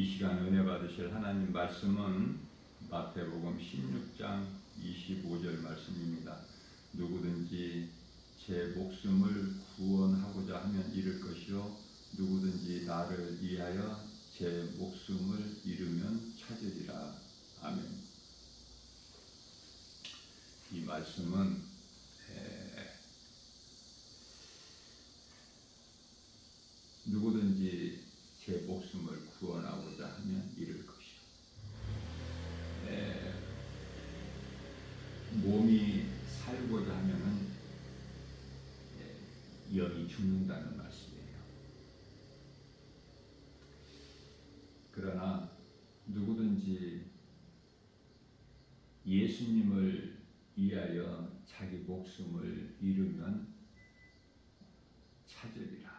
이 시간 은혜 받으실 하나님 말씀은 마태복음 16장 25절 말씀입니다. 누구든지 제 목숨을 구원하고자 하면 잃을 것이요 누구든지 나를 위하여 제 목숨을 잃으면 찾으리라. 아멘. 이 말씀은 누구든지 제 목숨을 구원하고자 하면 잃을 것이요. 몸이 살고자 하면은 영이 죽는다는 말씀이에요. 그러나 누구든지 예수님을 위하여 자기 목숨을 잃으면 찾으리라.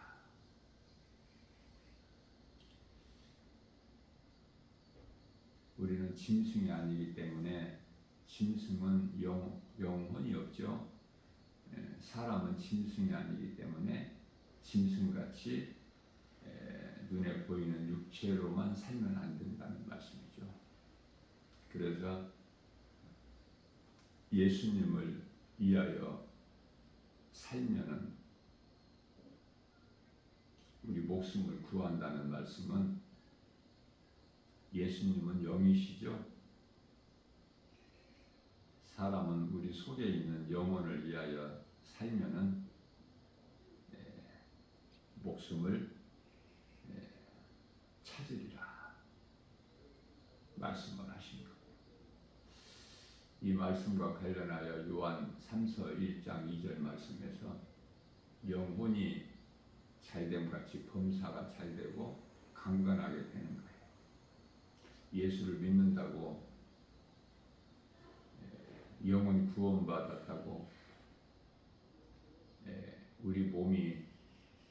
우리는 짐승이 아니기 때문에 짐승은 영혼이 없죠. 사람은 짐승이 아니기 때문에 짐승같이 눈에 보이는 육체로만 살면 안 된다는 말씀이죠. 그래서 예수님을 위하여 살면은 우리 목숨을 구한다는 말씀은 예수님은 영이시죠. 사람은 우리 속에 있는 영혼을 위하여 살면은 목숨을 찾으리라 말씀을 하신 겁니다. 이 말씀과 관련하여 요한 3서 1장 2절 말씀에서 영혼이 잘됨 같이 범사가 잘되고 강건하게 되는 거예요. 예수를 믿는다고 영혼 구원받았다고 우리 몸이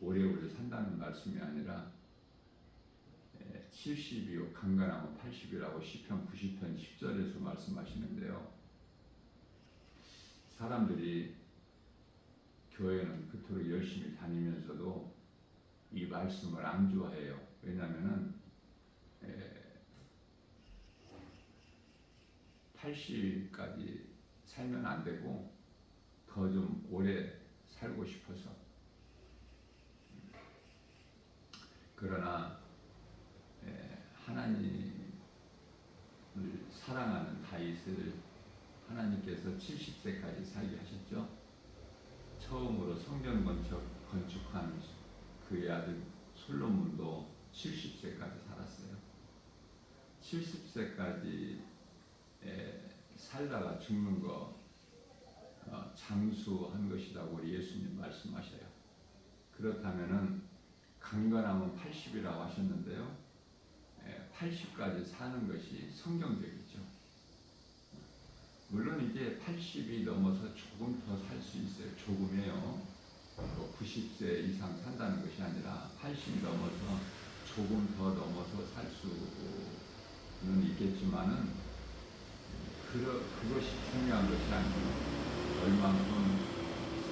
오래오래 산다는 말씀이 아니라 70이요 강건하면 80이라고 시편 90편 10절에서 말씀하시는데요. 사람들이 교회는 그토록 열심히 다니면서도 이 말씀을 안 좋아해요. 왜냐하면 80까지 살면 안 되고 더 좀 오래 살고 싶어서. 그러나 하나님을 사랑하는 다윗을 하나님께서 70세까지 살게 하셨죠. 처음으로 성전 건축한 그의 아들 솔로몬도 70세까지 살았어요. 70세까지 살다가 죽는 거 장수한 것이라고 예수님 말씀하셔요. 그렇다면은 강건하면 80이라고 하셨는데요. 80까지 사는 것이 성경적이죠. 물론 이제 80이 넘어서 조금 더 살 수 있어요. 조금이에요. 90세 이상 산다는 것이 아니라 80 넘어서 조금 더 넘어서 살 수는 있겠지만은 그것이 중요한 것이 아니고 얼만큼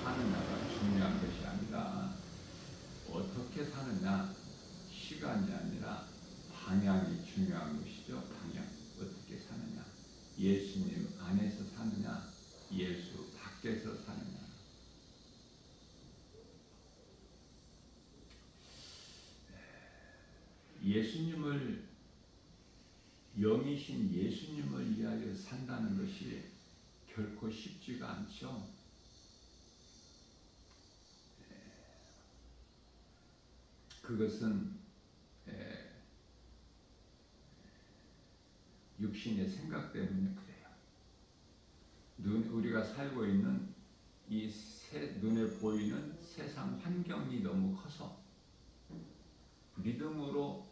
사느냐가 중요한 것이 아니라 어떻게 사느냐, 시간이 아니라 방향이 중요한 것이죠. 방향, 어떻게 사느냐, 예수님 안에서 사느냐, 예수 밖에서 사느냐. 예수님을, 영이신 예수님을 위하여 산다는 것이 결코 쉽지가 않죠. 그것은 육신의 생각 때문에 그래요. 우리가 살고 있는 이 눈에 보이는 세상 환경이 너무 커서 믿음으로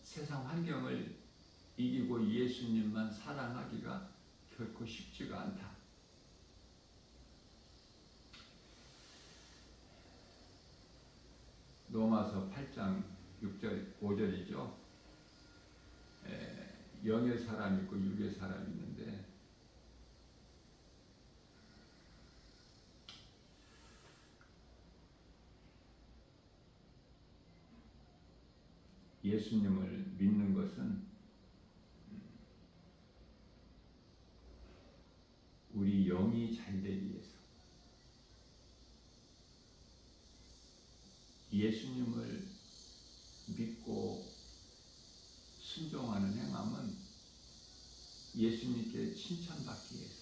세상 환경을 이기고 예수님만 사랑하기가 결코 쉽지가 않다. 로마서 8장 6절 5절이죠. 영의 사람이 있고 육의 사람이 있는데 예수님을 믿는 것은 우리 영이 잘 되기 위해서, 예수님을 믿고 순종하는 행함은 예수님께 칭찬받기 위해서,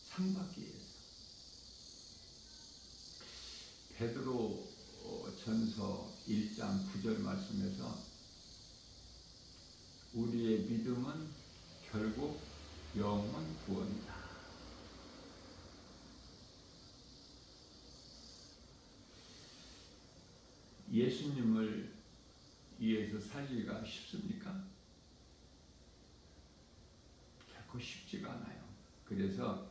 상받기 위해서. 베드로 전서 1장 9절 말씀에서 우리의 믿음은 결국 영원 구원이다. 예수님을 위해서 살기가 쉽습니까? 결코 쉽지가 않아요. 그래서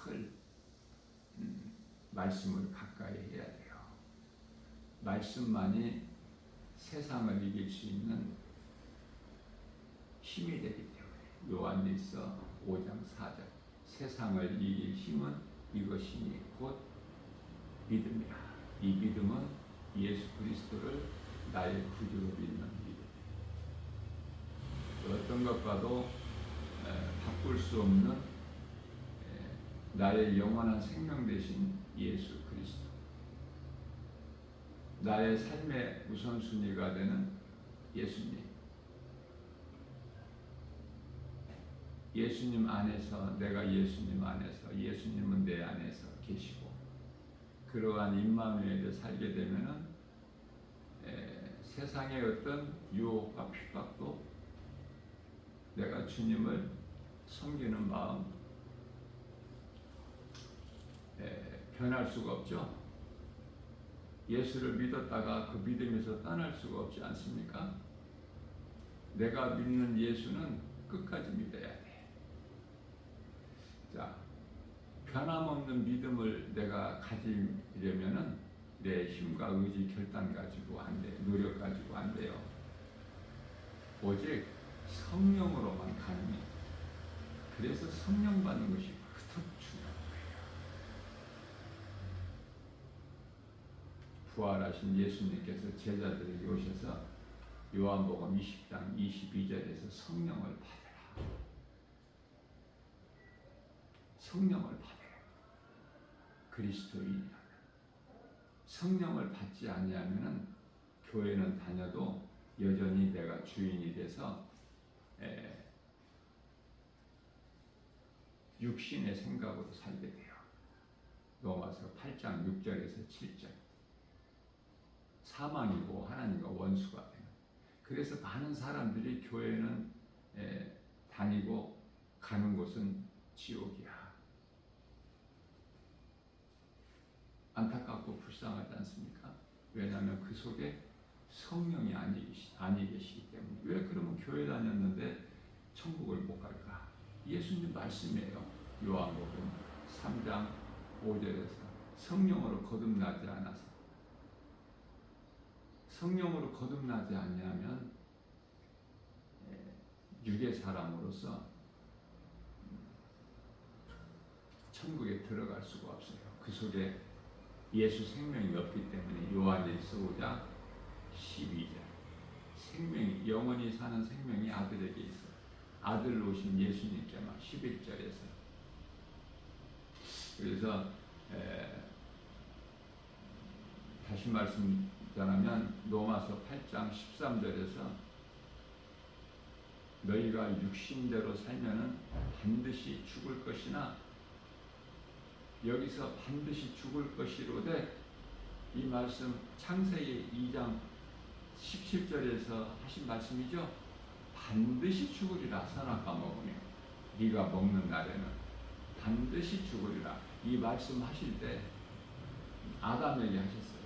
늘 말씀을 가까이 해야 돼요. 말씀만이 세상을 이길 수 있는 힘이 되기 때문에 요한일서 5장 4절 세상을 이길 힘은 이것이니 곧 믿음이라. 이 믿음은 예수 그리스도를 나의 구주로 믿는 믿음. 어떤 것과도 바꿀 수 없는 나의 영원한 생명 되신 예수 그리스도. 나의 삶의 우선순위가 되는 예수님. 예수님 안에서, 내가 예수님 안에서, 예수님은 내 안에서 계시고, 그러한 임마누엘을 살게 되면은 세상의 어떤 유혹과 핍박도 내가 주님을 섬기는 마음 변할 수가 없죠. 예수를 믿었다가 그 믿음에서 떠날 수가 없지 않습니까? 내가 믿는 예수는 끝까지 믿어야 돼. 자, 변함없는 믿음을 내가 가지려면은 내 힘과 의지, 결단 가지고 안 돼. 노력 가지고 안 돼요. 오직 성령으로만 가능해. 그래서 성령 받는 것이 그토록 중요한 거예요. 부활하신 예수님께서 제자들에게 오셔서 요한복음 20장 22절에서 성령을 받으라. 성령을 받으라. 그리스도인이라면. 성령을 받지 아니하면은 교회는 다녀도 여전히 내가 주인이 돼서 육신의 생각으로 살게 돼요. 로마서 8장 6절에서 7절. 사망이고 하나님과 원수가 돼요. 그래서 많은 사람들이 교회는 다니고 가는 곳은 지옥이야. 안타깝고 불쌍하지 않습니까? 왜냐하면 그 속에 성령이 아니 계시기 때문에. 왜 그러면 교회 다녔는데 천국을 못 갈까? 예수님 말씀이에요. 요한복음 3장 5절에서 성령으로 거듭나지 않아서, 성령으로 거듭나지 않냐면 육의 사람으로서 천국에 들어갈 수가 없어요. 그 속에 예수 생명이 없기 때문에. 요한일서 5장 12절 생명이, 영원히 사는 생명이 아들에게 있어. 아들로 오신 예수님께만 11절에서. 그래서 다시 말씀드리자면 로마서 8장 13절에서 너희가 육신대로 살면은 반드시 죽을 것이나, 여기서 반드시 죽을 것이로되 이 말씀 창세기 2장 17절에서 하신 말씀이죠. 반드시 죽으리라. 선악과 먹으며 네가 먹는 날에는 반드시 죽으리라. 이 말씀 하실 때 아담에게 하셨어요.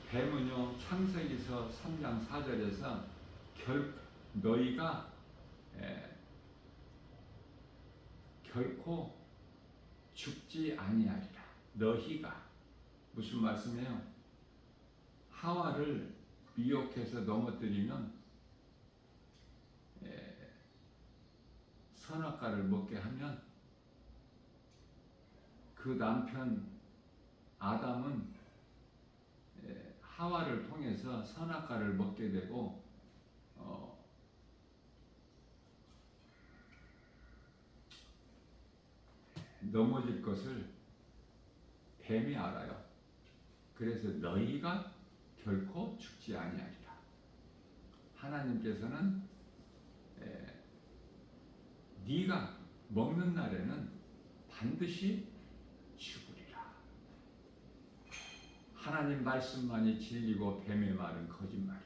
뱀은요, 창세기서 3장 4절에서 너희가 결코 죽지 아니하리라. 너희가 무슨 말씀이에요? 하와를 미혹해서 넘어뜨리면 선악과를 먹게 하면 그 남편 아담은 하와를 통해서 선악과를 먹게 되고 넘어질 것을 뱀이 알아요. 그래서 너희가 결코 죽지 아니하리라. 하나님께서는 네가 먹는 날에는 반드시 죽으리라. 하나님 말씀만이 진리고 뱀의 말은 거짓말이에요.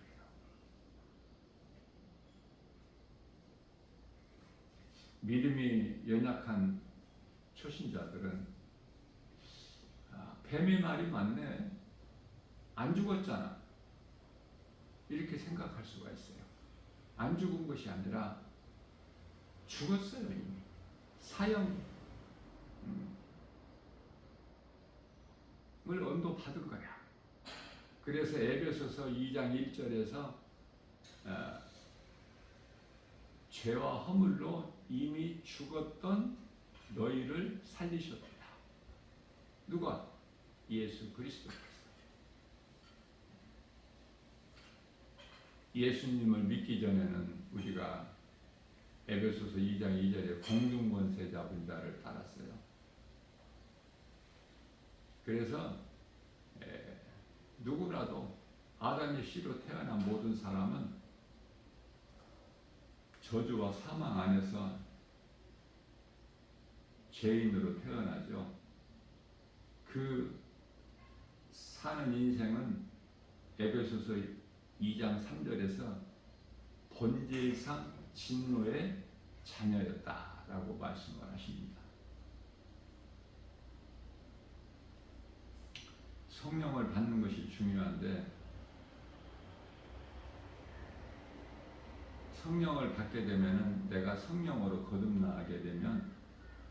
믿음이 연약한 초신자들은 뱀의 말이 맞네. 안 죽었잖아. 이렇게 생각할 수가 있어요. 안 죽은 것이 아니라 죽었어요. 이미. 사형을 언도받은 거야. 그래서 에베소서 2장 1절에서 죄와 허물로 이미 죽었던 너희를 살리셨다. 누가? 예수 그리스도께서. 예수님을 믿기 전에는 우리가 에베소서 2장 2절에 공중권세 잡은 자를 따랐어요. 그래서 누구라도 아담의 씨로 태어난 모든 사람은 저주와 사망 안에서 죄인으로 태어나죠. 그 사는 인생은 에베소서 2장 3절에서 본질상 진노의 자녀였다라고 말씀을 하십니다. 성령을 받는 것이 중요한데 성령을 받게 되면 내가 성령으로 거듭나게 되면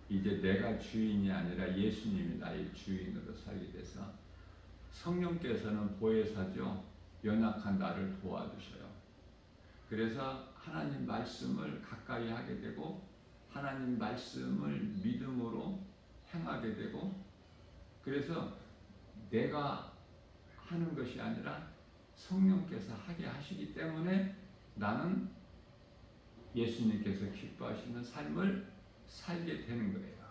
이제 내가 주인이 아니라 예수님이 나의 주인으로 살게 돼서 성령께서는 보혜사죠. 연약한 나를 도와주셔요. 그래서 하나님 말씀을 가까이 하게 되고 하나님 말씀을 믿음으로 행하게 되고 그래서 내가 하는 것이 아니라 성령께서 하게 하시기 때문에 나는 예수님께서 기뻐하시는 삶을 살게 되는 거예요.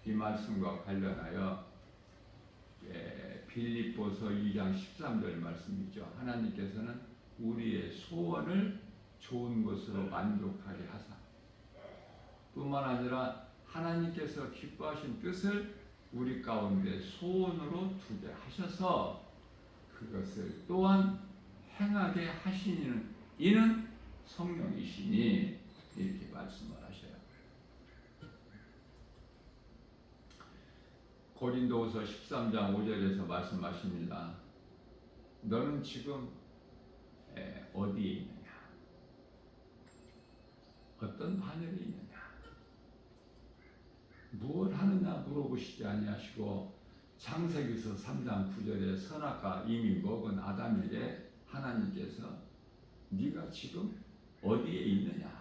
이 말씀과 관련하여 빌립보서 2장 13절 말씀이죠. 하나님께서는 우리의 소원을 좋은 것으로 만족하게 하사 뿐만 아니라 하나님께서 기뻐하신 뜻을 우리 가운데 소원으로 두게 하셔서 그것을 또한 행하게 하시는 이는 성령이시니 이렇게 말씀을 하셔요. 고린도후서 13장 5절에서 말씀하십니다. 너는 지금 어디에 있느냐? 어떤 반열에 있느냐? 무엇 하느냐 물어보시지 아니하시고 창세기서 3장 9절에 선악과 이미 먹은 아담에게 하나님께서 네가 지금 어디에 있느냐?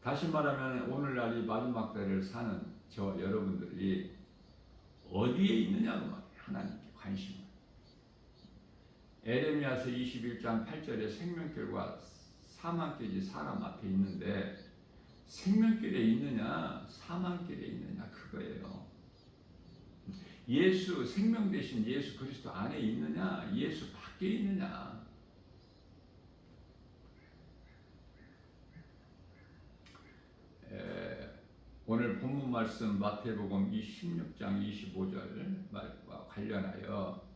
다시 말하면 오늘날 이 마지막 때를 사는 저 여러분들이 어디에 있느냐고 하나님께 관심을. 에레미야서 21장 8절에 생명길과 사망길이 사람 앞에 있는데 생명길에 있느냐 사망길에 있느냐 그거예요. 예수 생명 대신 예수 그리스도 안에 있느냐 예수 밖에 있느냐. 오늘 본문 말씀 마태복음 16장 25절과 관련하여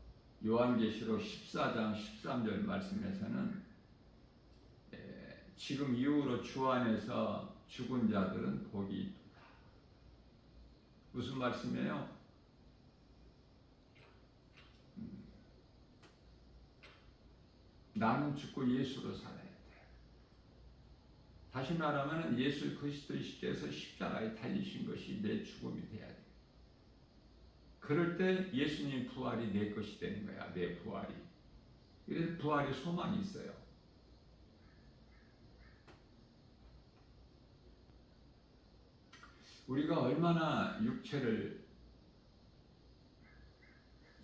요한계시록 14장 13절 말씀에서는 지금 이후로 주 안에서 죽은 자들은 복이 있다. 무슨 말씀이에요? 나는 죽고 예수로 살아야 돼. 다시 말하면 예수 그리스도께서 십자가에 달리신 것이 내 죽음이 돼야 돼. 그럴 때 예수님 부활이 내 것이 되는 거야. 내 부활이. 그래서 부활의 소망이 있어요. 우리가 얼마나 육체를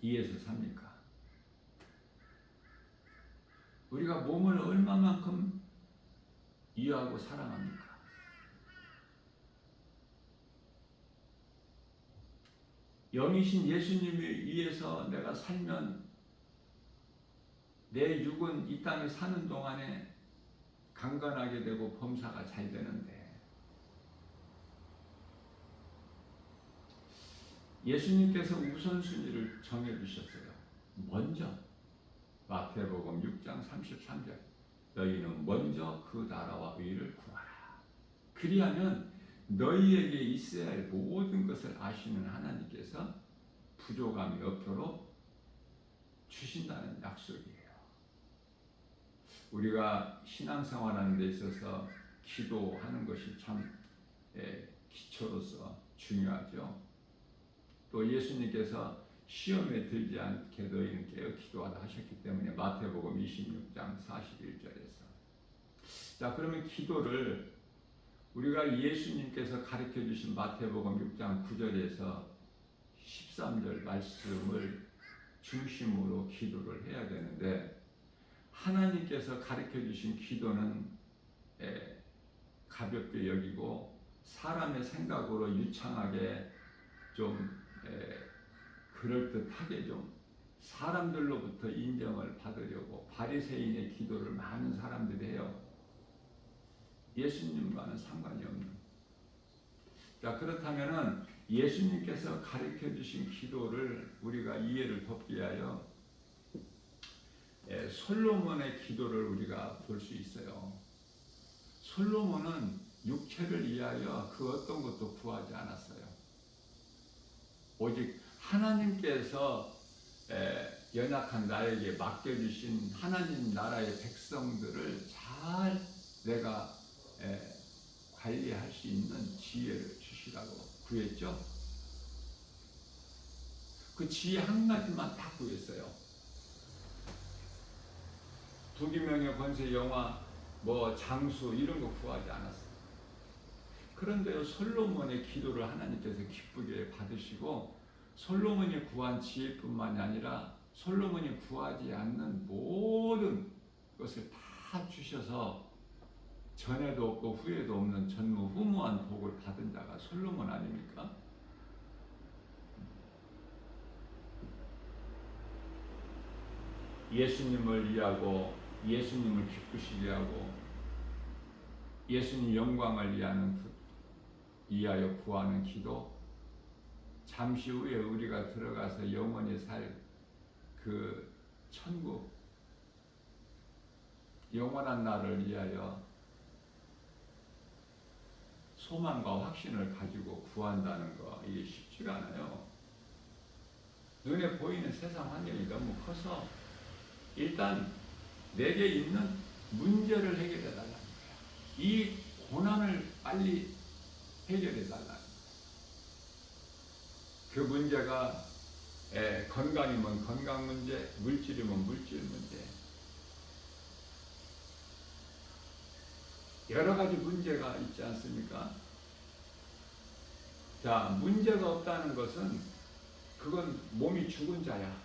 이해해서 삽니까? 우리가 몸을 얼마만큼 이해하고 사랑합니까? 영이신 예수님을 위해서 내가 살면 내 육은 이 땅에 사는 동안에 강건하게 되고 범사가 잘 되는데, 예수님께서 우선순위를 정해주셨어요. 먼저 마태복음 6장 33절, 너희는 먼저 그 나라와 의를 구하라. 그리하면 너희에게 있어야 할 모든 것을 아시는 하나님께서 부족함이 없도록 주신다는 약속이에요. 우리가 신앙생활하는 데 있어서 기도하는 것이 참 기초로서 중요하죠. 또 예수님께서 시험에 들지 않게 너희는 깨어 기도하라 하셨기 때문에 마태복음 26장 41절에서, 자, 그러면 기도를 우리가 예수님께서 가르쳐 주신 마태복음 6장 9절에서 13절 말씀을 중심으로 기도를 해야 되는데, 하나님께서 가르쳐 주신 기도는 가볍게 여기고 사람의 생각으로 유창하게 좀 그럴듯하게 좀 사람들로부터 인정을 받으려고 바리새인의 기도를 많은 사람들이 해요. 예수님과는 상관이 없는. 자, 그렇다면은 예수님께서 가르쳐 주신 기도를 우리가 이해를 돕기 위하여 솔로몬의 기도를 우리가 볼 수 있어요. 솔로몬은 육체를 위하여 그 어떤 것도 구하지 않았어요. 오직 하나님께서 연약한 나에게 맡겨주신 하나님 나라의 백성들을 잘 내가 관리할 수 있는 지혜를 주시라고 구했죠. 그 지혜 한 가지만 딱 구했어요. 부귀명예 권세 영화 장수 이런 거 구하지 않았어요. 그런데요, 솔로몬의 기도를 하나님께서 기쁘게 받으시고 솔로몬이 구한 지혜뿐만이 아니라 솔로몬이 구하지 않는 모든 것을 다 주셔서 전에도 없고 후에도 없는 전무후무한 복을 받은 자가 솔로몬 아닙니까? 예수님을 위하고 예수님을 기쁘시게 하고 예수님 영광을 위하여 구하는 기도, 잠시 후에 우리가 들어가서 영원히 살 그 천국, 영원한 날을 위하여 소망과 확신을 가지고 구한다는 거, 이게 쉽지가 않아요. 눈에 보이는 세상 환경이 너무 커서 일단 내게 있는 문제를 해결해 달라는 거야. 이 고난을 빨리 해결해 달라는 거야. 그 문제가 건강이면 건강 문제, 물질이면 물질 문제, 여러 가지 문제가 있지 않습니까? 자, 문제가 없다는 것은 그건 몸이 죽은 자야.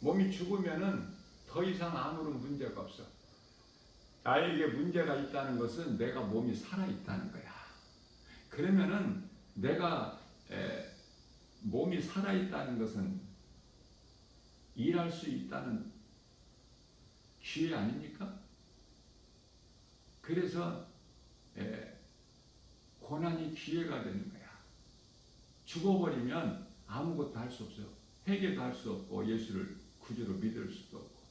몸이 죽으면은 더 이상 아무런 문제가 없어. 나에게 문제가 있다는 것은 내가 몸이 살아있다는 거야. 그러면은 내가 몸이 살아있다는 것은 일할 수 있다는 기회 아닙니까? 그래서 고난이 기회가 되는 거야. 죽어버리면 아무것도 할 수 없어요. 회개도 할 수 없고 예수를 구주로 믿을 수도 없고.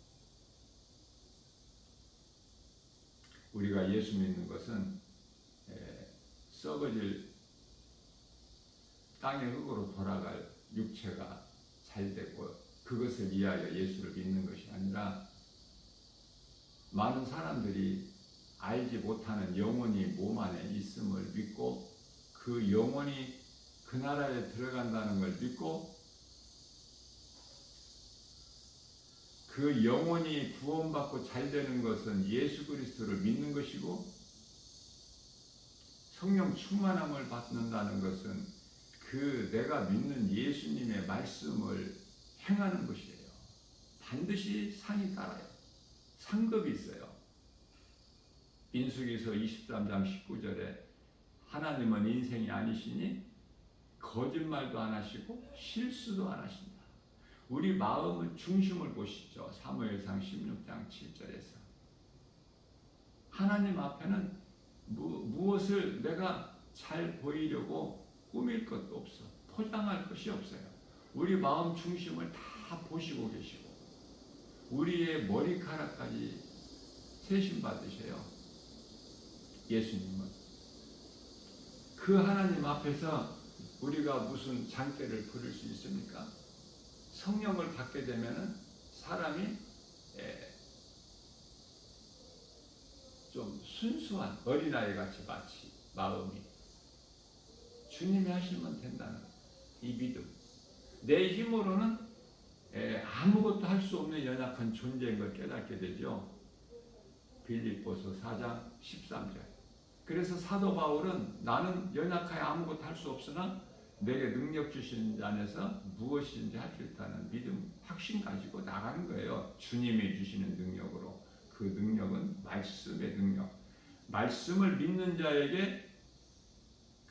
우리가 예수 믿는 것은 썩어질 땅의 흙으로 돌아갈 육체가 잘 되고 그것을 위하여 예수를 믿는 것이 아니라, 많은 사람들이 알지 못하는 영혼이 몸 안에 있음을 믿고 그 영혼이 그 나라에 들어간다는 걸 믿고 그 영혼이 구원받고 잘 되는 것은 예수 그리스도를 믿는 것이고, 성령 충만함을 받는다는 것은 그 내가 믿는 예수님의 말씀을 행하는 것이에요. 반드시 상이 따라요. 상급이 있어요. 민수기서 23장 19절에 하나님은 인생이 아니시니 거짓말도 안 하시고 실수도 안 하신다. 우리 마음의 중심을 보시죠. 사무엘상 16장 7절에서 하나님 앞에는 무엇을 내가 잘 보이려고 꾸밀 것도 없어. 포장할 것이 없어요. 우리 마음 중심을 다 보시고 계시고 우리의 머리카락까지 세심받으세요. 예수님은 그 하나님 앞에서 우리가 무슨 장대를 부릴 수 있습니까? 성령을 받게 되면은 사람이 좀 순수한 어린아이 같이 마치 마음이 주님이 하시면 된다는 이 믿음. 내 힘으로는 아무것도 할 수 없는 연약한 존재인 걸 깨닫게 되죠. 빌립보서 4장 13절. 그래서 사도 바울은 나는 연약하여 아무것도 할 수 없으나 내게 능력 주신 자 안에서 무엇인지 할 수 있다는 믿음, 확신 가지고 나가는 거예요. 주님이 주시는 능력으로. 그 능력은 말씀의 능력. 말씀을 믿는 자에게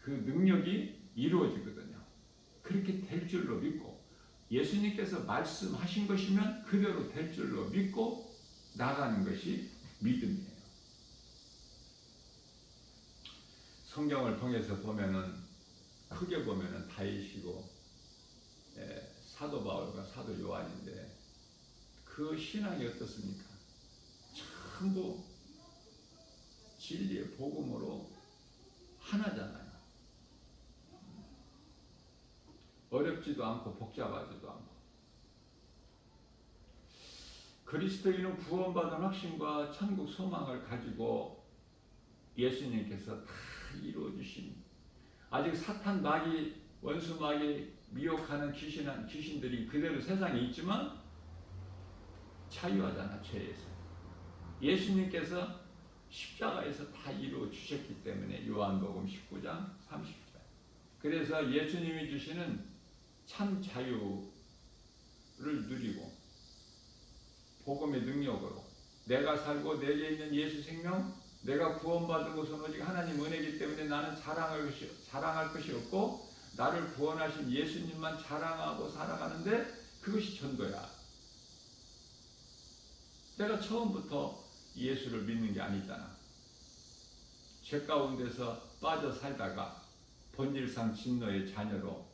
그 능력이 이루어지거든요. 그렇게 될 줄로 믿고 예수님께서 말씀하신 것이면 그대로 될 줄로 믿고 나가는 것이 믿음이에요. 성경을 통해서 보면은 크게 보면은 다윗이고 사도 바울과 사도 요한인데 그 신앙이 어떻습니까? 전부 진리의 복음으로 하나잖아요. 어렵지도 않고 복잡하지도 않고 그리스도인은 구원받은 확신과 천국 소망을 가지고 예수님께서 다 이루어주신 아직 사탄 마귀 원수 마귀 미혹하는 귀신들이 그대로 세상에 있지만 자유하잖아 죄에서. 예수님께서 십자가에서 다 이루어 주셨기 때문에 요한복음 19장 30절. 그래서 예수님이 주시는 참 자유를 누리고 복음의 능력으로 내가 살고 내게 있는 예수 생명 내가 구원받은 것은 오직 하나님 은혜이기 때문에 나는 자랑할 것이 없고 나를 구원하신 예수님만 자랑하고 살아가는데 그것이 전도야. 내가 처음부터 예수를 믿는 게 아니잖아. 죄 가운데서 빠져 살다가 본질상 진노의 자녀로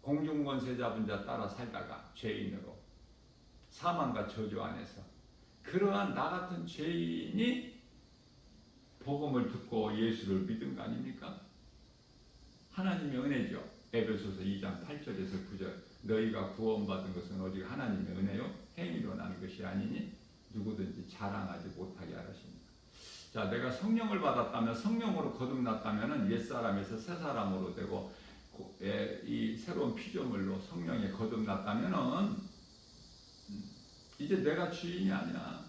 공중권세 잡은 자 따라 살다가 죄인으로 사망과 저주 안에서 그러한 나 같은 죄인이 복음을 듣고 예수를 믿은 거 아닙니까? 하나님의 은혜죠. 에베소서 2장 8절에서 9절 너희가 구원받은 것은 오직 하나님의 은혜요 행위로 나는 것이 아니니 누구든지 자랑하지 못하게 하십니다. 자, 내가 성령을 받았다면 성령으로 거듭났다면 옛사람에서 새사람으로 되고 이 새로운 피조물로 성령에 거듭났다면 이제 내가 주인이 아니야.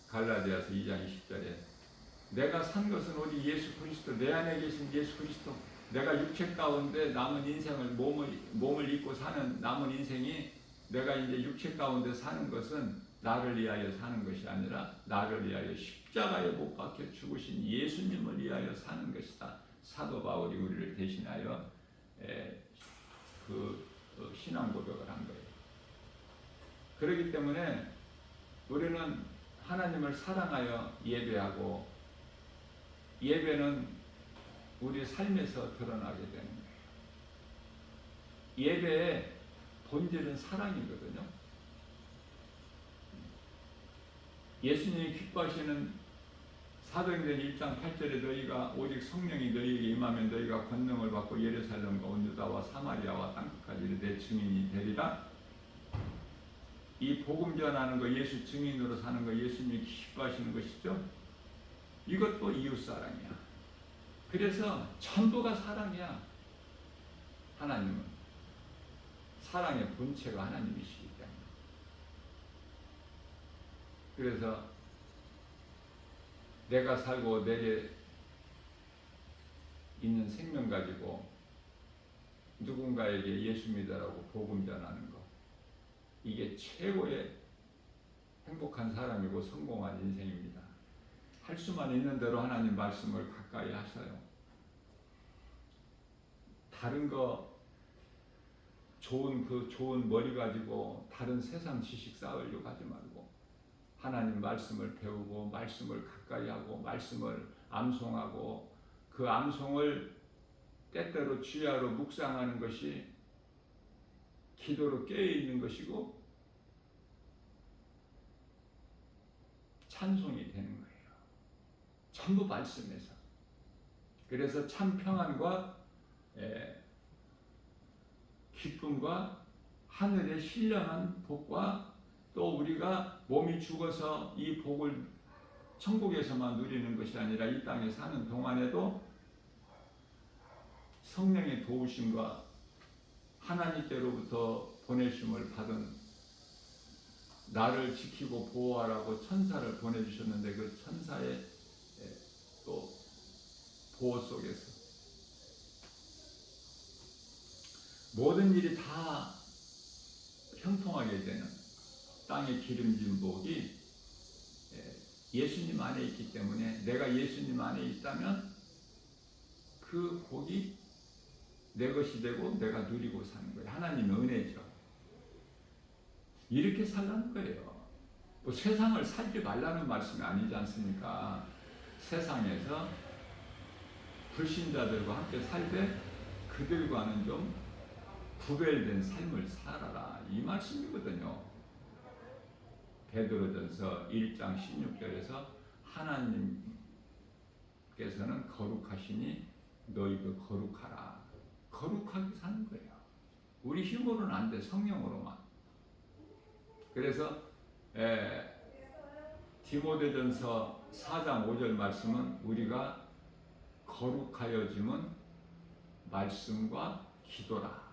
갈라디아서 2장 20절에 내가 산 것은 오직 예수 그리스도 내 안에 계신 예수 그리스도 내가 육체 가운데 남은 인생을 몸을 입고 사는 남은 인생이 내가 이제 육체 가운데 사는 것은 나를 위하여 사는 것이 아니라 나를 위하여 십자가에 못 박혀 죽으신 예수님을 위하여 사는 것이다. 사도 바울이 우리를 대신하여 그 신앙 고백을 한 거예요. 그렇기 때문에 우리는 하나님을 사랑하여 예배하고 예배는 우리 삶에서 드러나게 되는 거예요. 예배의 본질은 사랑이거든요. 예수님이 기뻐하시는 사도행전 1장 8절에 너희가 오직 성령이 너희에게 임하면 너희가 권능을 받고 예루살렘과 온 유다와 사마리아와 땅끝까지 내 증인이 되리라. 이 복음 전하는 거 예수 증인으로 사는 거 예수님이 기뻐하시는 것이죠. 이것도 이웃사랑이야. 그래서 전부가 사랑이야. 하나님은 사랑의 본체가 하나님이시기 때문에. 그래서 내가 살고 내게 있는 생명 가지고 누군가에게 예수 믿으라고 복음 전하는 거, 이게 최고의 행복한 사람이고 성공한 인생입니다. 할 수만 있는 대로 하나님 말씀을 가까이 하셔요. 다른 거 좋은 머리 가지고 다른 세상 지식 쌓으려고 하지 말고 하나님 말씀을 배우고 말씀을 가까이 하고 말씀을 암송하고 그 암송을 때때로 주야로 묵상하는 것이 기도로 깨어있는 것이고 찬송이 되는 거예요. 전부 말씀에서. 그래서 참 평안과 기쁨과 하늘의 신령한 복과 또 우리가 몸이 죽어서 이 복을 천국에서만 누리는 것이 아니라 이 땅에 사는 동안에도 성령의 도우심과 하나님께로부터 보내심을 받은 나를 지키고 보호하라고 천사를 보내주셨는데 그 천사의 또 보호 속에서 모든 일이 다 형통하게 되는 땅의 기름진 복이 예수님 안에 있기 때문에 내가 예수님 안에 있다면 그 복이 내 것이 되고 내가 누리고 사는 거예요. 하나님의 은혜죠. 이렇게 살라는 거예요. 뭐 세상을 살지 말라는 말씀이 아니지 않습니까? 세상에서 불신자들과 함께 살되 그들과는 좀 구별된 삶을 살아라, 이 말씀이거든요. 베드로전서 1장 16절에서 하나님께서는 거룩하시니 너희도 거룩하라. 거룩하게 사는 거예요. 우리 힘으로는 안 돼, 성령으로만. 그래서 디모데전서 4장 5절 말씀은 우리가 거룩하여짐은 말씀과 기도라.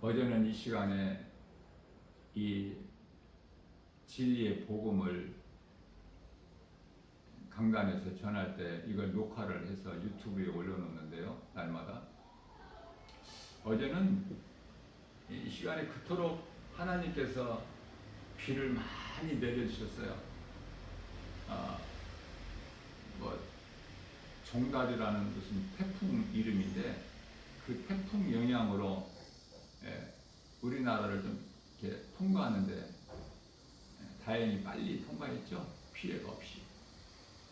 어제는 이 시간에 이 진리의 복음을 강단에서 전할 때 이걸 녹화를 해서 유튜브에 올려놓는데요, 날마다. 어제는 이 시간에 그토록 하나님께서 비를 많이 내려주셨어요. 종달이라는 무슨 태풍 이름인데 그 태풍 영향으로 우리나라를 좀 이렇게 통과하는데 다행히 빨리 통과했죠. 피해가 없이.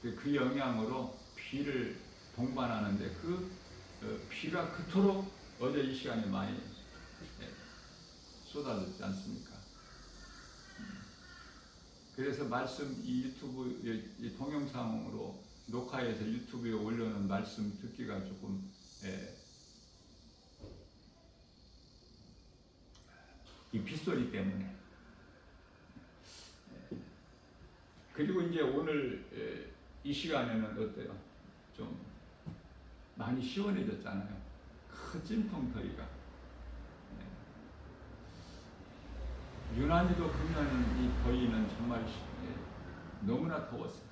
그 영향으로 비를 동반하는데 그 비가 그토록 어제 이 시간에 많이 쏟아졌지 않습니까? 그래서 말씀 이 유튜브 이 동영상으로 녹화해서 유튜브에 올려놓은 말씀 듣기가 조금 이 빗소리 때문에. 그리고 이제 오늘 이 시간에는 어때요? 좀 많이 시원해졌잖아요. 그 찜통더위가. 유난히도 금년은 이 더위는 정말 너무나 더웠어요.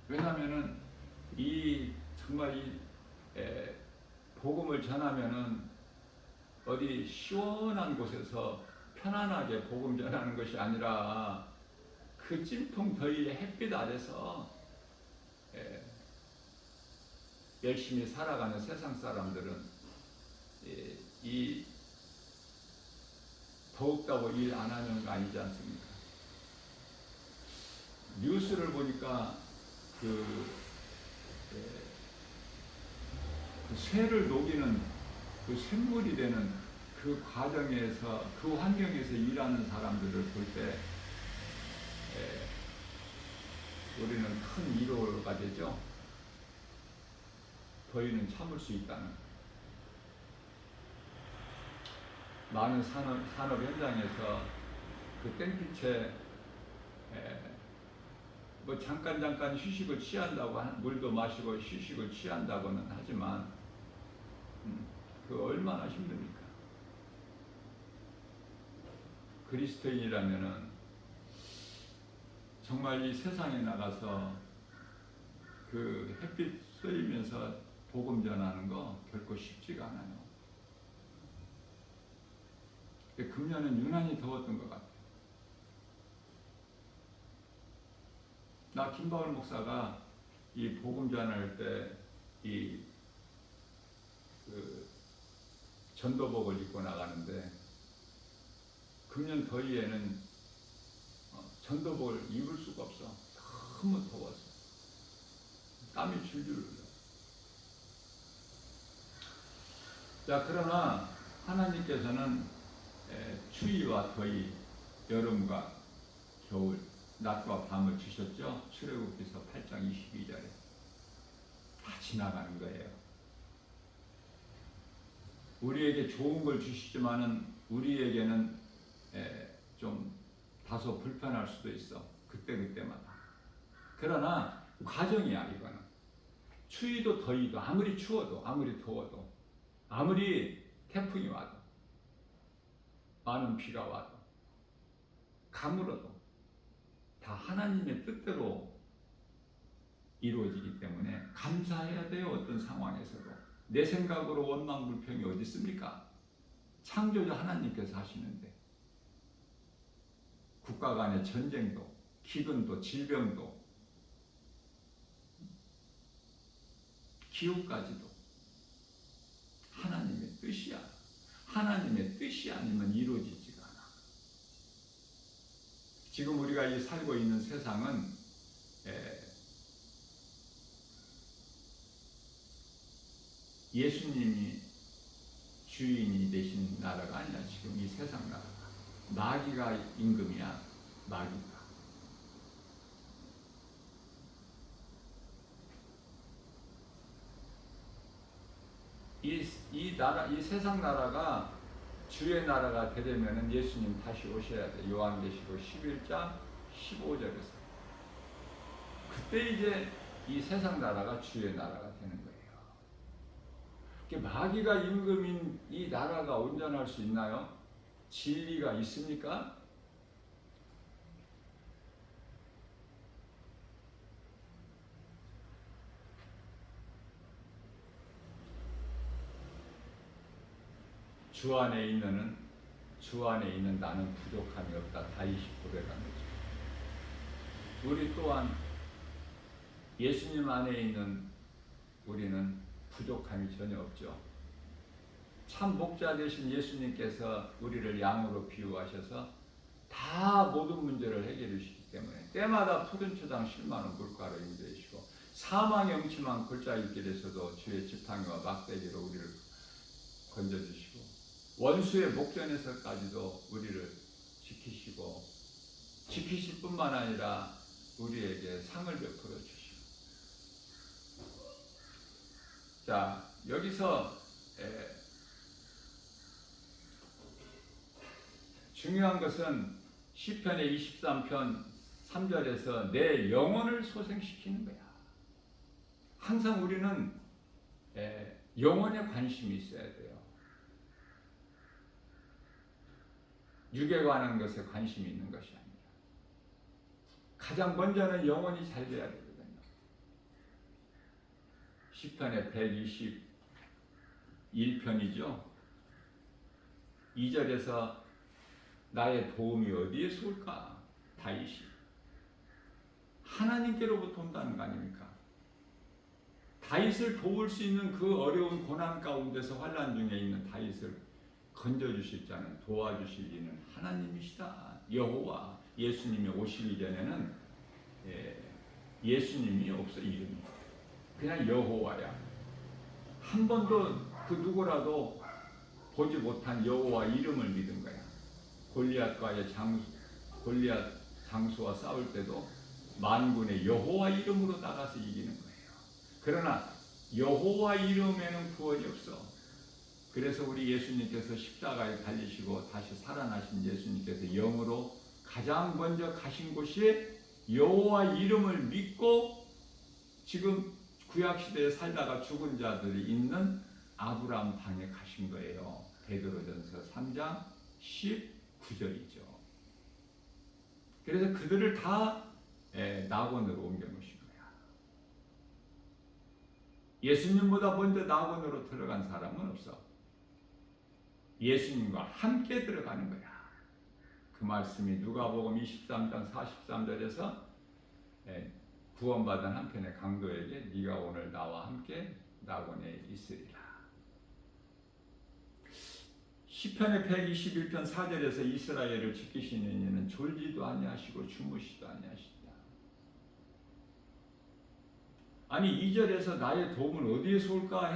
왜냐하면은 이 정말 이 복음을 전하면은 어디 시원한 곳에서 편안하게 복음 전하는 것이 아니라 그 찜통 더위의 햇빛 아래서 열심히 살아가는 세상 사람들은 이 더욱다고 일 안 하는 거 아니지 않습니까? 뉴스를 보니까 그 쇠를 녹이는 그 쇳물이 되는 그 과정에서 그 환경에서 일하는 사람들을 볼 때 우리는 큰 위로가 되죠. 더위는 참을 수 있다는. 많은 산업 현장에서 그 땡볕에 뭐 잠깐 휴식을 취한다고 물도 마시고 휴식을 취한다고는 하지만 그 얼마나 힘듭니까? 그리스도인이라면은 정말 이 세상에 나가서 그 햇빛 쏘이면서 복음 전하는 거 결코 쉽지가 않아요. 금년은 유난히 더웠던 것 같아요. 나 김바울 목사가 이 복음 전할 때 이 그 전도복을 입고 나가는데 금년 더위에는 전도복을 입을 수가 없어. 너무 더워서 땀이 줄줄 흘러. 자, 그러나 하나님께서는 추위와 더위, 여름과 겨울, 낮과 밤을 주셨죠. 출애굽기서 8장 22절에 다 지나가는 거예요. 우리에게 좋은 걸 주시지만은 우리에게는 좀 다소 불편할 수도 있어. 그때마다. 그러나 과정이야. 이거는 추위도 더위도 아무리 추워도 아무리 더워도 아무리 태풍이 와도 많은 비가 와도 가물어도 다 하나님의 뜻대로 이루어지기 때문에 감사해야 돼요. 어떤 상황에서도. 내 생각으로 원망불평이 어디 있습니까? 창조자 하나님께서 하시는데 국가 간의 전쟁도 기근도 질병도 기후까지도 하나님의 뜻이야. 하나님의 뜻이 아니면 이루어지지가 않아. 지금 우리가 이 살고 있는 세상은 예수님이 주인이 되신 나라가 아니라 지금 이 세상 나라가 마귀가 임금이야. 마귀가. 이 나라, 이 세상 나라가 주의 나라가 되려면은 예수님 다시 오셔야 돼. 요한계시록 11장 15절에서. 그때 이제 이 세상 나라가 주의 나라가 되는 거예요. 마귀가 임금인 이 나라가 온전할 수 있나요? 진리가 있습니까? 주 안에 있는 나는 부족함이 없다. 다윗이 고백한 거죠. 우리 또한 예수님 안에 있는 우리는 부족함이 전혀 없죠. 참 목자 되신 예수님께서 우리를 양으로 비유하셔서 다 모든 문제를 해결해 주시기 때문에 때마다 푸른 초장 실만한 물가로 인도해 주시고 사망의 음침한 골짜기 길에서도 주의 지팡이와 막대기로 우리를 건져주시고 원수의 목전에서까지도 우리를 지키시고 지키실 뿐만 아니라 우리에게 상을 베풀어 주시고. 자, 여기서 중요한 것은 시편의 23편 3절에서 내 영혼을 소생시키는 거야. 항상 우리는 영혼에 관심이 있어야 돼요. 육에 관한 것에 관심이 있는 것이 아니라 가장 먼저는 영혼이 잘 돼야 되거든요. 시편의 121편이죠. 2절에서 나의 도움이 어디에서 올까? 다윗이 하나님께로부터 온다는 거 아닙니까? 다윗을 도울 수 있는 그 어려운 고난 가운데서 환난 중에 있는 다윗을 건져주실 자는 도와주실 이는 하나님이시다. 여호와. 예수님이 오시기 전에는 예수님이 없어. 이름이 그냥 여호와야. 한 번도 그 누구라도 보지 못한 여호와 이름을 믿은 거야. 골리앗 장수와 싸울 때도 만군의 여호와 이름으로 나가서 이기는 거예요. 그러나 여호와 이름에는 구원이 없어. 그래서 우리 예수님께서 십자가에 달리시고 다시 살아나신 예수님께서 영으로 가장 먼저 가신 곳이 여호와 이름을 믿고 지금 구약시대에 살다가 죽은 자들이 있는 아브라함 방에 가신 거예요. 베드로전서 3장 19절이죠. 그래서 그들을 다 낙원으로 옮겨 놓으신 거야. 예수님보다 먼저 낙원으로 들어간 사람은 없어. 예수님과 함께 들어가는 거야. 그 말씀이 누가복음 23장 43절에서 구원받은 한편의 강도에게 네가 오늘 나와 함께 낙원에 있으리라. 시편의 121편 4절에서 이스라엘을 지키시는 이는 졸지도 아니하시고 주무시도 아니하신다. 아니 2절에서 나의 도움은 어디에서 올까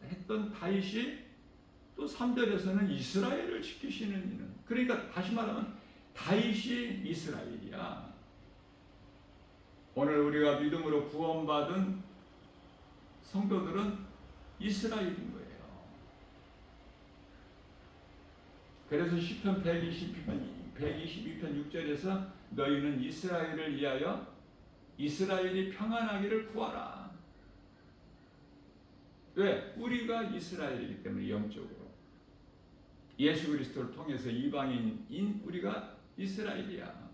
했던 다윗이 또 3절에서는 이스라엘을 지키시는 이는, 그러니까 다시 말하면 다윗이 이스라엘이야. 오늘 우리가 믿음으로 구원받은 성도들은 이스라엘인 거예요. 그래서 시편 122편 6절에서 너희는 이스라엘을 위하여 이스라엘이 평안하기를 구하라. 왜? 우리가 이스라엘이기 때문에 영적으로 예수 그리스도를 통해서 이방인인 우리가 이스라엘이야.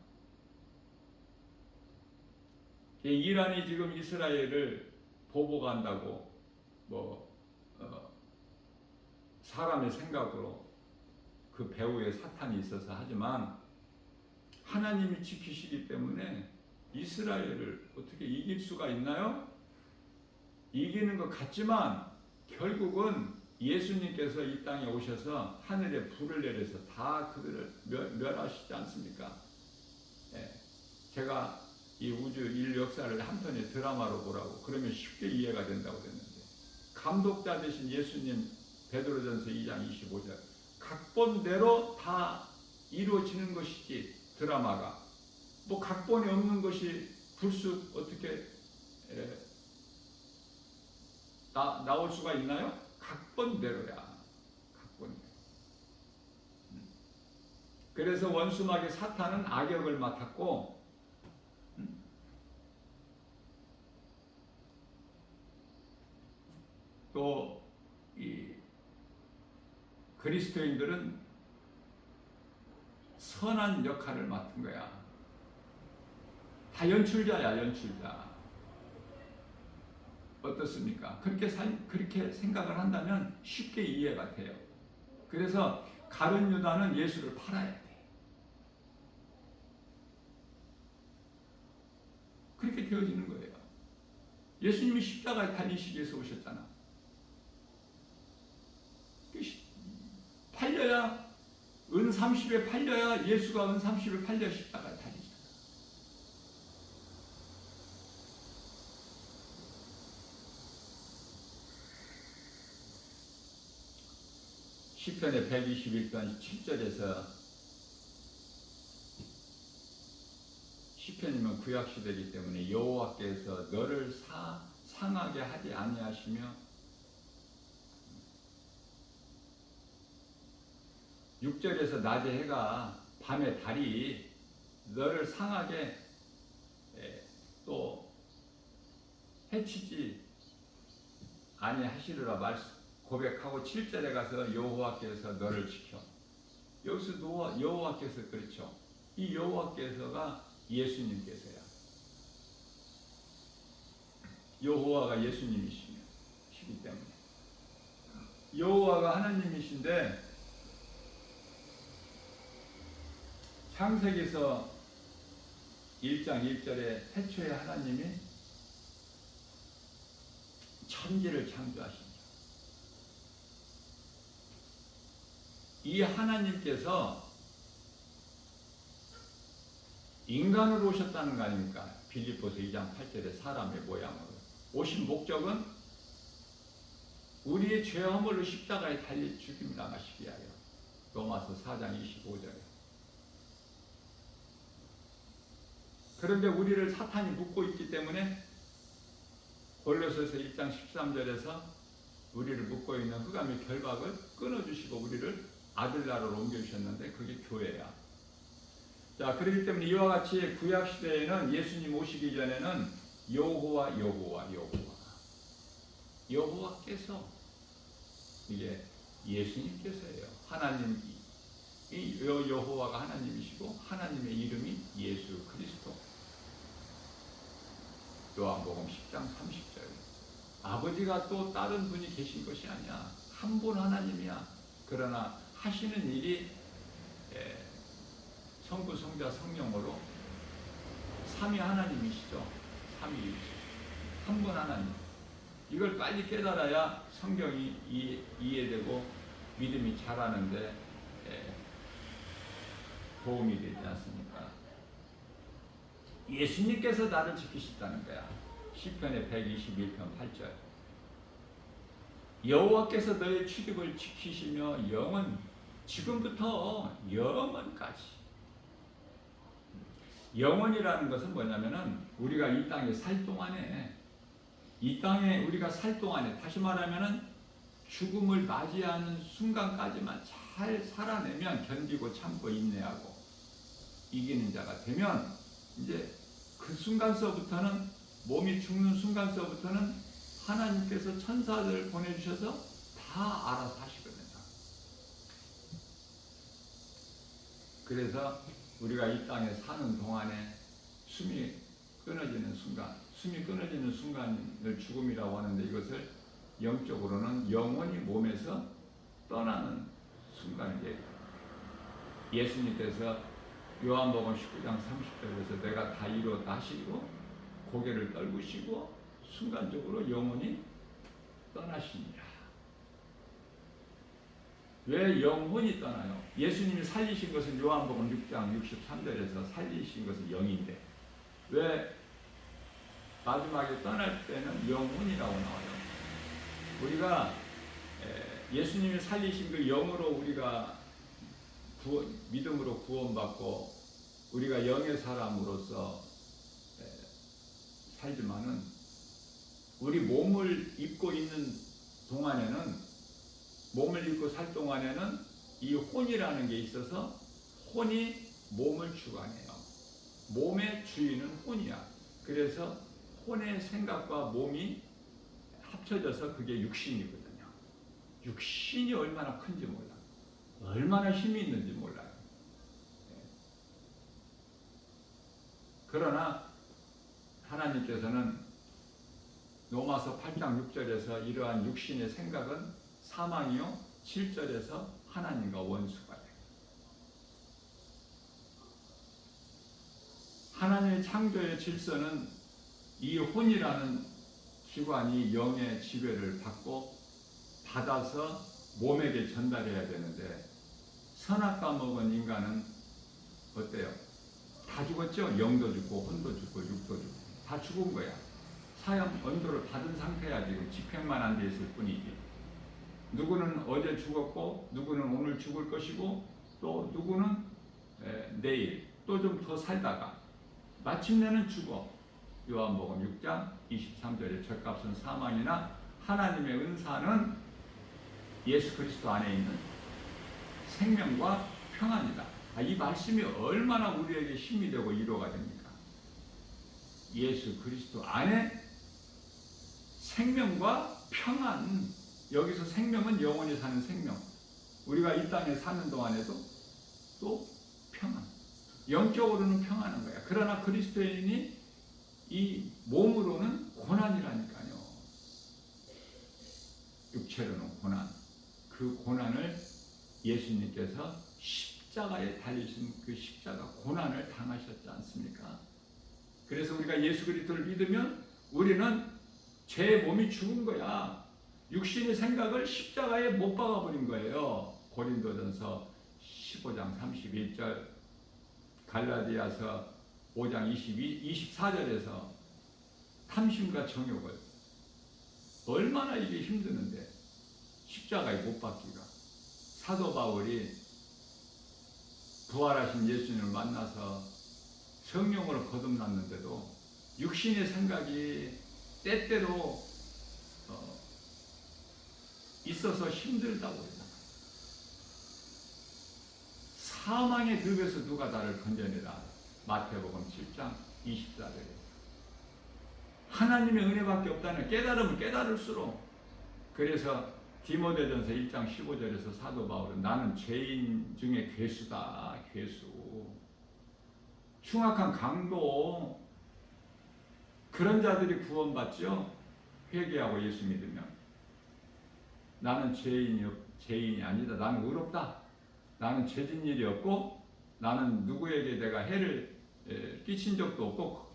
이란이 지금 이스라엘을 보복한다고 사람의 생각으로 그 배후에 사탄이 있어서 하지만 하나님이 지키시기 때문에 이스라엘을 어떻게 이길 수가 있나요? 이기는 것 같지만 결국은 예수님께서 이 땅에 오셔서 하늘에 불을 내려서 다 그들을 멸하시지 않습니까? 제가 이 우주 인류 역사를 한 편의 드라마로 보라고 그러면 쉽게 이해가 된다고 그랬는데, 감독자 되신 예수님 베드로전서 2장 25절 각본대로 다 이루어지는 것이지 드라마가 각본이 없는 것이 불쑥 어떻게 나올 수가 있나요? 각본대로야. 각본대로. 그래서 원수마귀 사탄은 악역을 맡았고 또 이 그리스도인들은 선한 역할을 맡은 거야. 다 연출자야, 연출자. 어떻습니까? 그렇게 생각을 한다면 쉽게 이해가 돼요. 그래서 가룟 유다는 예수를 팔아야 돼. 그렇게 되어지는 거예요. 예수님이 십자가에 달리시기 위해서 오셨잖아. 팔려야, 은 30에 팔려야 예수가 은 30에 팔려 십자가에 달리잖아. 시편의 121편 7절에서, 시편이면 구약시대이기 때문에 여호와께서 너를 상하게 하지 아니하시며 6절에서 낮에 해가 밤에 달이 너를 상하게 또 해치지 아니하시리라 고백하고 7절에 가서 여호와께서 너를 지켜. 여기서 여호와께서 그렇죠. 이 여호와께서가 예수님께서야. 여호와가 예수님이시기 때문에 여호와가 하나님이신데, 창세기서 1장 1절에 태초에 하나님이 천지를 창조하십니다. 이 하나님께서 인간으로 오셨다는 거 아닙니까? 빌립보서 2장 8절에 사람의 모양으로 오신 목적은 우리의 죄 허물을 십자가에 달려 죽임 당하시기 위하여. 로마서 4장 25절에. 그런데 우리를 사탄이 묶고 있기 때문에 골로새서 1장 13절에서 우리를 묶고 있는 흑암의 결박을 끊어주시고 우리를 아들나라로 옮겨주셨는데 그게 교회야. 자, 그렇기 때문에 이와 같이 구약시대에는 예수님 오시기 전에는 여호와께서 이게 예수님께서예요. 하나님, 이 여호와가 하나님이시고 하나님의 이름이 예수 그리스도. 요한복음 10장 30절. 아버지가 또 다른 분이 계신 것이 아니야. 한 분 하나님이야. 그러나 하시는 일이 성부, 성자, 성령으로 삼위 하나님이시죠. 삼위 한 분 하나님. 이걸 빨리 깨달아야 성경이 이해되고 믿음이 자라는데 도움이 되지 않습니까? 예수님께서 나를 지키셨다는 거야. 시편의 121편 8절. 여호와께서 너의 출입을 지키시며 지금부터 영원까지. 영원이라는 것은 뭐냐면은 우리가 이 땅에 살 동안에 다시 말하면은 죽음을 맞이하는 순간까지만 잘 살아내면 견디고 참고 인내하고 이기는 자가 되면 이제 그 순간서부터는 몸이 죽는 순간서부터는 하나님께서 천사들을 보내주셔서 다 알아서 하시거든요. 그래서 우리가 이 땅에 사는 동안에 숨이 끊어지는 순간을 죽음이라고 하는데 이것을 영적으로는 영혼이 몸에서 떠나는 순간이에요. 예수님께서 요한복음 19장 30절에서 내가 다 이루었다 하시고 고개를 떨구시고 순간적으로 영혼이 떠나시니라. 왜 영혼이 떠나요? 예수님이 살리신 것은 요한복음 6장 63절에서 살리신 것은 영인데 왜 마지막에 떠날 때는 영혼이라고 나와요? 우리가 예수님이 살리신 그 영으로 우리가 믿음으로 구원받고 우리가 영의 사람으로서 살지만은 우리 몸을 입고 있는 동안에는 몸을 입고 살 동안에는 이 혼이라는 게 있어서 혼이 몸을 주관해요. 몸의 주인은 혼이야. 그래서 혼의 생각과 몸이 합쳐져서 그게 육신이거든요. 육신이 얼마나 큰지 몰라. 얼마나 힘이 있는지 몰라요. 그러나 하나님께서는 로마서 8장 6절에서 이러한 육신의 생각은 사망이요 7절에서 하나님과 원수가 돼요. 하나님의 창조의 질서는 이 혼이라는 기관이 영의 지배를 받아서 몸에게 전달해야 되는데 선악과 먹은 인간은 어때요? 다 죽었죠? 영도 죽고 혼도 죽고 육도 죽고 다 죽은 거야. 사형 언도를 받은 상태야. 지금 집행만 안 돼 있을 뿐이지. 누구는 어제 죽었고 누구는 오늘 죽을 것이고 또 누구는 내일 또 좀 더 살다가 마침내는 죽어. 요한복음 6장 23절에 죗값은 사망이나 하나님의 은사는 예수 그리스도 안에 있는 생명과 평안이다. 이 말씀이 얼마나 우리에게 힘이 되고 위로가 됩니까? 예수 그리스도 안에 생명과 평안. 여기서 생명은 영원히 사는 생명. 우리가 이 땅에 사는 동안에도 또 평안. 영적으로는 평안한 거야. 그러나 그리스도인이 이 몸으로는 고난이라니까요. 육체로는 고난. 그 고난을 예수님께서 십자가에 달리신 그 십자가 고난을 당하셨지 않습니까? 그래서 우리가 예수 그리스도를 믿으면 우리는 죄 몸이 죽은 거야. 육신의 생각을 십자가에 못 박아버린 거예요. 고린도전서 15장 31절, 갈라디아서 5장 24절에서 탐심과 정욕을 얼마나 이게 힘드는데 십자가에 못 박기가. 사도 바울이 부활하신 예수님을 만나서 성령으로 거듭났는데도 육신의 생각이 때때로 있어서 힘들다고 그러잖아요. 사망의 늪에서 누가 나를 건져내라. 마태복음 7장 24절에 하나님의 은혜밖에 없다는 깨달으면 깨달을수록. 그래서 디모데전서 1장 15절에서 사도 바울은 나는 죄인 중에 괴수다. 괴수. 흉악한 강도. 그런 자들이 구원받죠. 회개하고 예수 믿으면 나는 죄인이 아니다. 나는 의롭다. 나는 죄진 일이 없고 나는 누구에게 내가 해를 끼친 적도 없고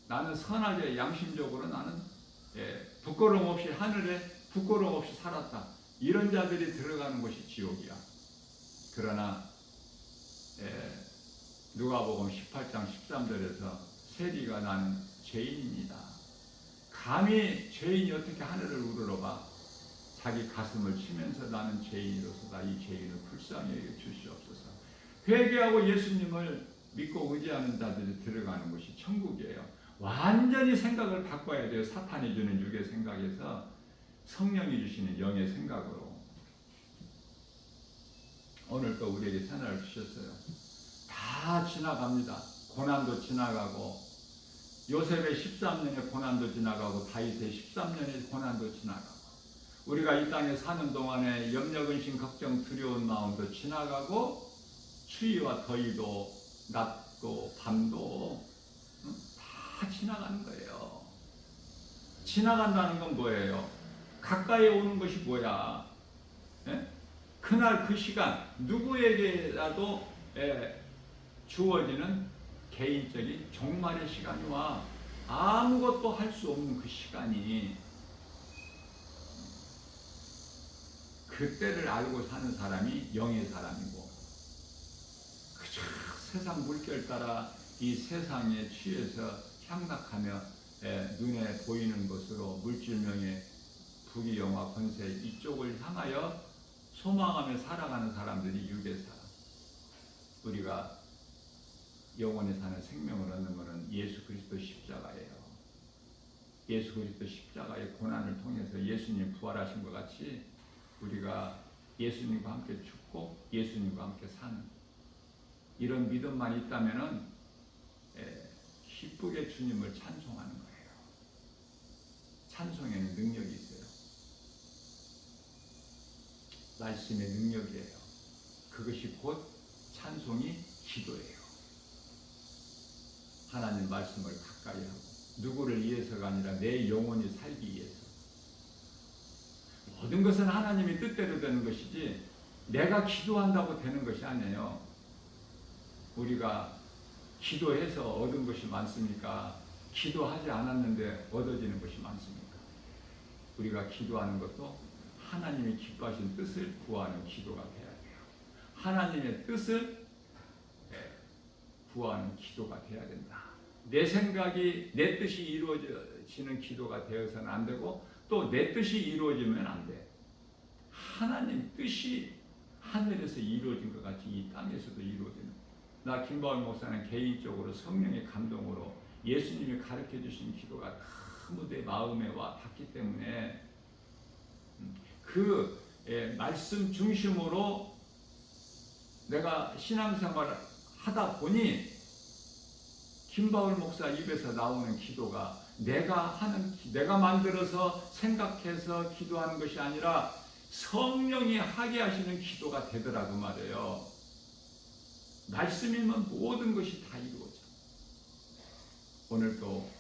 나는 선하게 양심적으로 나는 부끄러움 없이 하늘에 부끄러움 없이 살았다. 이런 자들이 들어가는 곳이 지옥이야. 그러나 누가복음 18장 13절에서 세리가 나는 죄인입니다. 감히 죄인이 어떻게 하늘을 우러러봐. 자기 가슴을 치면서 나는 죄인으로서다. 이 죄인을 불쌍히 여겨 주시옵소서. 회개하고 예수님을 믿고 의지하는 자들이 들어가는 곳이 천국이에요. 완전히 생각을 바꿔야 돼요. 사탄이 주는 육의 생각에서 성령이 주시는 영의 생각으로. 오늘 또 우리에게 새날을 주셨어요. 다 지나갑니다. 고난도 지나가고 요셉의 13년의 고난도 지나가고 다윗의 13년의 고난도 지나가고 우리가 이 땅에 사는 동안에 염려, 근심, 걱정, 두려운 마음도 지나가고 추위와 더위도 낮도 밤도 다 지나가는 거예요. 지나간다는 건 뭐예요? 가까이 오는 것이 뭐야? 그날 그 시간 누구에게라도 주어지는 개인적인 종말의 시간이 와. 아무것도 할 수 없는 그 시간이 그때를 알고 사는 사람이 영의 사람이고 그저 세상 물결 따라 이 세상에 취해서 향락하며 눈에 보이는 것으로 물질명예 부귀영화 권세 이쪽을 향하여 소망하며 살아가는 사람들이 육의 사람. 우리가 영원히 사는 생명을 얻는 것은 예수 그리스도 십자가예요. 예수 그리스도 십자가의 고난을 통해서 예수님 부활하신 것 같이 우리가 예수님과 함께 죽고 예수님과 함께 사는 이런 믿음만 있다면은 기쁘게 주님을 찬송하는 거예요. 찬송에는 능력이 있어요. 말씀의 능력이에요. 그것이 곧 찬송이 기도예요. 하나님 말씀을 가까이 하고 누구를 위해서가 아니라 내 영혼이 살기 위해서. 모든 것은 하나님의 뜻대로 되는 것이지 내가 기도한다고 되는 것이 아니에요. 우리가 기도해서 얻은 것이 많습니까? 기도하지 않았는데 얻어지는 것이 많습니까? 우리가 기도하는 것도 하나님이 기뻐하신 뜻을 구하는 기도가 돼야 돼요. 하나님의 뜻을 구하는 기도가 돼야 된다. 내 생각이 내 뜻이 이루어지는 기도가 되어서는 안 되고 또 내 뜻이 이루어지면 안 돼. 하나님 뜻이 하늘에서 이루어진 것 같이 이 땅에서도 이루어지는. 나 김바울 목사는 개인적으로 성령의 감동으로 예수님이 가르쳐 주신 기도가 너무 내 마음에 와 닿기 때문에 그 말씀 중심으로 내가 신앙생활을 하다 보니 김바울 목사 입에서 나오는 기도가 내가 만들어서 생각해서 기도하는 것이 아니라 성령이 하게 하시는 기도가 되더라고 말이에요. 말씀이면 모든 것이 다 이루어져. 오늘도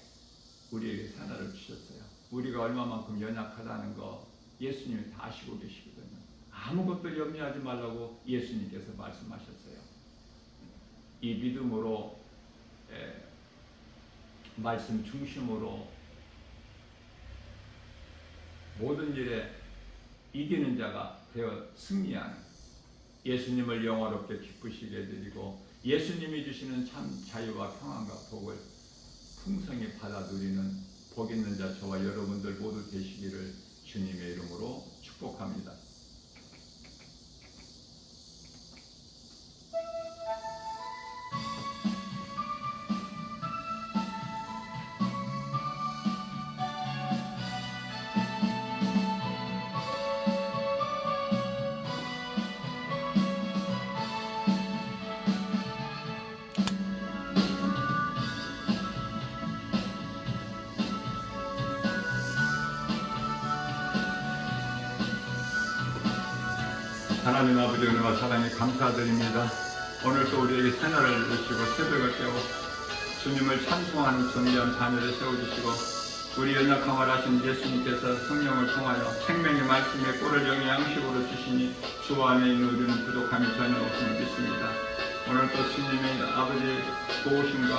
우리에게 하나를 주셨어요. 우리가 얼마만큼 연약하다는 거 예수님이 다 아시고 계시거든요. 아무것도 염려하지 말라고 예수님께서 말씀하셨어요. 이 믿음으로 말씀 중심으로 모든 일에 이기는 자가 되어 승리하는 예수님을 영화롭게 기쁘시게 해드리고 예수님이 주시는 참 자유와 평안과 복을 풍성히 받아 누리는 복 있는 자 저와 여러분들 모두 되시기를 주님의 이름으로 축복합니다. 하나님 아버지 은혜와 사랑에 감사드립니다. 오늘 또 우리에게 새날을 주시고 새벽을 깨워 주님을 찬송하는 존귀한 자녀를 세워주시고 우리 연약함을 하신 예수님께서 성령을 통하여 생명의 말씀에 꼴을 영의 양식으로 주시니 주 안에 있는 우리는 부족함이 전혀 없음을 믿습니다. 오늘 또 주님의 아버지의 도우심과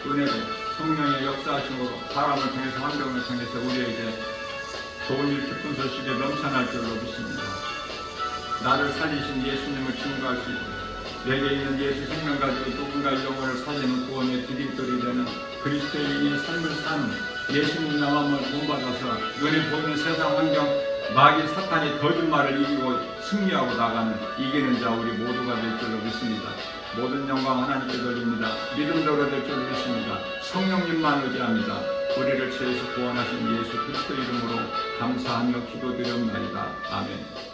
은혜로 성령의 역사하심으로 사람을 통해서 환경을 통해서 우리에게 좋은 일 기쁜 소식에 넘쳐날 줄로 믿습니다. 나를 살리신 예수님을 증거할 수 있고 내게 있는 예수 생명 가지고 누군가의 영혼을 살리는 구원의 디딤돌이 되는 그리스도인의 삶을 사는 예수님 나만을 본받아서 눈에 보이는 세상 환경 마귀 사탄이 거짓말을 이기고 승리하고 나가는 이기는 자 우리 모두가 될 줄로 믿습니다. 모든 영광 하나님께 돌립니다. 믿음대로 될 줄로 믿습니다. 성령님만 의지합니다. 우리를 죄에서 구원하신 예수 그리스도 이름으로 감사하며 기도드렸나이다. 아멘.